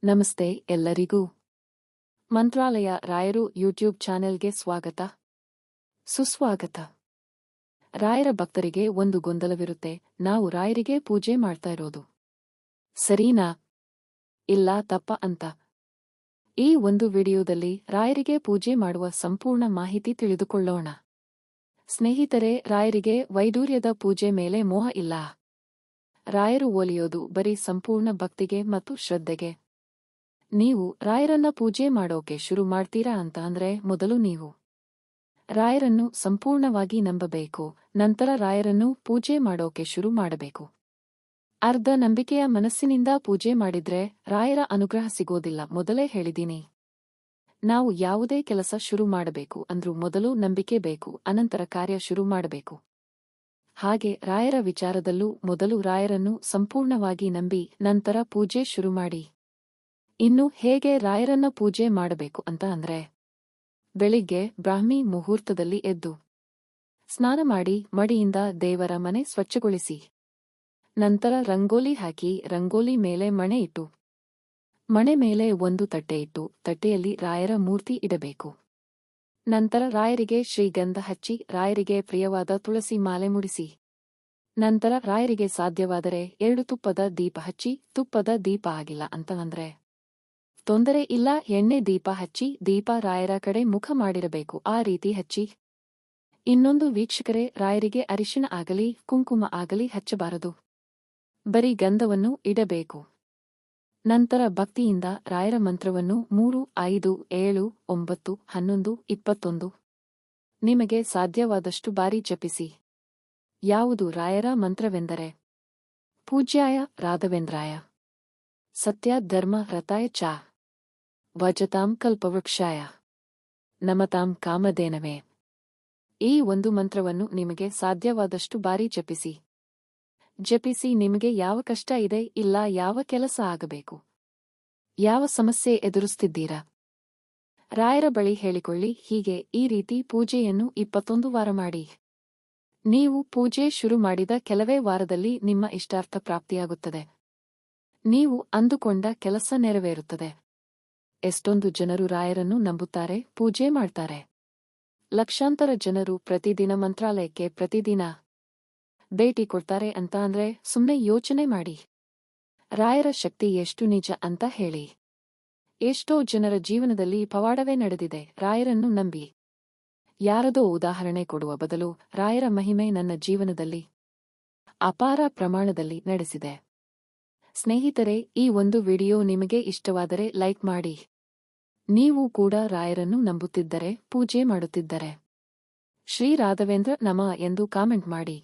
ನಮಸ್ತೆ ಎಲ್ಲರಿಗೂ. ಮಂತ್ರಾಲಯ ರಾಯರು ಯೂಟ್ಯೂಬ್ ಚಾನೆಲ್ಗೆ ಸ್ವಾಗತ, ಸುಸ್ವಾಗತ. ರಾಯರ ಭಕ್ತರಿಗೆ ಒಂದು ಗೊಂದಲವಿರುತ್ತೆ, ನಾವು ರಾಯರಿಗೆ ಪೂಜೆ ಮಾಡ್ತಾ ಇರೋದು ಸರಿನಾ ಇಲ್ಲ ತಪ್ಪ ಅಂತ. ಈ ಒಂದು ವಿಡಿಯೋದಲ್ಲಿ ರಾಯರಿಗೆ ಪೂಜೆ ಮಾಡುವ ಸಂಪೂರ್ಣ ಮಾಹಿತಿ ತಿಳಿದುಕೊಳ್ಳೋಣ. ಸ್ನೇಹಿತರೆ, ರಾಯರಿಗೆ ವೈಡೂರ್ಯದ ಪೂಜೆ ಮೇಲೆ ಮೋಹ ಇಲ್ಲ. ರಾಯರು ಒಲಿಯೋದು ಬರೀ ಸಂಪೂರ್ಣ ಭಕ್ತಿಗೆ ಮತ್ತು ಶ್ರದ್ಧೆಗೆ. ನೀವು ರಾಯರನ್ನ ಪೂಜೆ ಮಾಡೋಕೆ ಶುರು ಮಾಡ್ತೀರಾ ಅಂತ ಅಂದ್ರೆ ಮೊದಲು ನೀವು ರಾಯರನ್ನು ಸಂಪೂರ್ಣವಾಗಿ ನಂಬಬೇಕು, ನಂತರ ರಾಯರನ್ನು ಪೂಜೆ ಮಾಡೋಕೆ ಶುರು ಮಾಡಬೇಕು. ಅರ್ಧ ನಂಬಿಕೆಯ ಮನಸ್ಸಿನಿಂದ ಪೂಜೆ ಮಾಡಿದ್ರೆ ರಾಯರ ಅನುಗ್ರಹ ಸಿಗೋದಿಲ್ಲ. ಮೊದಲೇ ಹೇಳಿದೀನಿ, ನಾವು ಯಾವುದೇ ಕೆಲಸ ಶುರು ಮಾಡಬೇಕು ಅಂದ್ರೂ ಮೊದಲು ನಂಬಿಕೆ ಬೇಕು, ಅನಂತರ ಕಾರ್ಯ ಶುರು ಮಾಡಬೇಕು. ಹಾಗೆ ರಾಯರ ವಿಚಾರದಲ್ಲೂ ಮೊದಲು ರಾಯರನ್ನು ಸಂಪೂರ್ಣವಾಗಿ ನಂಬಿ ನಂತರ ಪೂಜೆ ಶುರು ಮಾಡಿ. ಇನ್ನು ಹೇಗೆ ರಾಯರನ್ನ ಪೂಜೆ ಮಾಡಬೇಕು ಅಂತ ಅಂದ್ರೆ, ಬೆಳಿಗ್ಗೆ ಬ್ರಾಹ್ಮಿ ಮುಹೂರ್ತದಲ್ಲಿ ಎದ್ದು ಸ್ನಾನ ಮಾಡಿ ಮಡಿಯಿಂದ ದೇವರ ಮನೆ ಸ್ವಚ್ಛಗೊಳಿಸಿ, ನಂತರ ರಂಗೋಲಿ ಹಾಕಿ ರಂಗೋಲಿ ಮೇಲೆ ಮಣೆ ಇಟ್ಟು, ಮಣೆ ಮೇಲೆ ಒಂದು ತಟ್ಟೆ ಇಟ್ಟು ತಟ್ಟೆಯಲ್ಲಿ ರಾಯರ ಮೂರ್ತಿ ಇಡಬೇಕು. ನಂತರ ರಾಯರಿಗೆ ಶ್ರೀಗಂಧ ಹಚ್ಚಿ ರಾಯರಿಗೆ ಪ್ರಿಯವಾದ ತುಳಸಿ ಮಾಲೆ ಮುಡಿಸಿ, ನಂತರ ರಾಯರಿಗೆ ಸಾಧ್ಯವಾದರೆ 2 ತುಪ್ಪದ ದೀಪ ಹಚ್ಚಿ, ತುಪ್ಪದ ದೀಪ ಆಗಿಲ್ಲ ಅಂತಂದ್ರೆ ತೊಂದರೆ ಇಲ್ಲ, ಎಣ್ಣೆ ದೀಪ ಹಚ್ಚಿ, ದೀಪ ರಾಯರ ಕಡೆ ಮುಖ ಮಾಡಿರಬೇಕು, ಆ ರೀತಿ ಹಚ್ಚಿ. ಇನ್ನೊಂದು ವೀಕ್ಷಕರೇ, ರಾಯರಿಗೆ ಅರಿಶಿಣ ಆಗಲಿ ಕುಂಕುಮ ಆಗಲಿ ಹಚ್ಚಬಾರದು, ಬರೀ ಗಂಧವನ್ನು ಇಡಬೇಕು. ನಂತರ ಭಕ್ತಿಯಿಂದ ರಾಯರ ಮಂತ್ರವನ್ನು 3, 5, 7, 9, 11, 21 ನಿಮಗೆ ಸಾಧ್ಯವಾದಷ್ಟು ಬಾರಿ ಜಪಿಸಿ. ಯಾವುದು ರಾಯರ ಮಂತ್ರವೆಂದರೆ, ಪೂಜ್ಯಾಯ ರಾಘವೇಂದ್ರಾಯ ಸತ್ಯ ಧರ್ಮ ರತಾಯ ಚ ಭಜತಾಂ ಕಲ್ಪವೃಕ್ಷಾಯ ನಮತಾಂ ಕಾಮಧೇನವೇ. ಈ ಒಂದು ಮಂತ್ರವನ್ನು ನಿಮಗೆ ಸಾಧ್ಯವಾದಷ್ಟು ಬಾರಿ ಜಪಿಸಿ ನಿಮಗೆ ಯಾವ ಕಷ್ಟ ಇದೆ, ಇಲ್ಲ ಯಾವ ಕೆಲಸ ಆಗಬೇಕು, ಯಾವ ಸಮಸ್ಯೆ ಎದುರಿಸ್ತಿದ್ದೀರಾ, ರಾಯರ ಬಳಿ ಹೇಳಿಕೊಳ್ಳಿ. ಹೀಗೆ ಈ ರೀತಿ ಪೂಜೆಯನ್ನು 21 ವಾರ ಮಾಡಿ. ನೀವು ಪೂಜೆ ಶುರು ಮಾಡಿದ ಕೆಲವೇ ವಾರದಲ್ಲಿ ನಿಮ್ಮ ಇಷ್ಟಾರ್ಥ ಪ್ರಾಪ್ತಿಯಾಗುತ್ತದೆ. ನೀವು ಅಂದುಕೊಂಡ ಕೆಲಸ ನೆರವೇರುತ್ತದೆ. ಎಷ್ಟೊಂದು ಜನರು ರಾಯರನ್ನು ನಂಬುತ್ತಾರೆ, ಪೂಜೆ ಮಾಡ್ತಾರೆ. ಲಕ್ಷಾಂತರ ಜನರು ಪ್ರತಿದಿನ ಮಂತ್ರಾಲಯಕ್ಕೆ ಪ್ರತಿದಿನ ಭೇಟಿ ಕೊಡ್ತಾರೆ ಅಂತ ಅಂದ್ರೆ ಸುಮ್ಮನೆ ಯೋಚನೆ ಮಾಡಿ, ರಾಯರ ಶಕ್ತಿ ಎಷ್ಟು ನಿಜ ಅಂತ ಹೇಳಿ. ಎಷ್ಟೋ ಜನರ ಜೀವನದಲ್ಲಿ ಪವಾಡವೇ ನಡೆದಿದೆ ರಾಯರನ್ನು ನಂಬಿ. ಯಾರದೋ ಉದಾಹರಣೆ ಕೊಡುವ ಬದಲು ರಾಯರ ಮಹಿಮೆ ನನ್ನ ಜೀವನದಲ್ಲಿ ಅಪಾರ ಪ್ರಮಾಣದಲ್ಲಿ ನಡೆಸಿದೆ. ಸ್ನೇಹಿತರೆ, ಈ ಒಂದು ವಿಡಿಯೋ ನಿಮಗೆ ಇಷ್ಟವಾದರೆ ಲೈಕ್ ಮಾಡಿ. ನೀವು ಕೂಡ ರಾಯರನ್ನು ನಂಬುತ್ತಿದ್ದರೆ, ಪೂಜೆ ಮಾಡುತ್ತಿದ್ದರೆ ಶ್ರೀ ರಾಘವೇಂದ್ರ ನಮಃ ಎಂದು ಕಾಮೆಂಟ್ ಮಾಡಿ.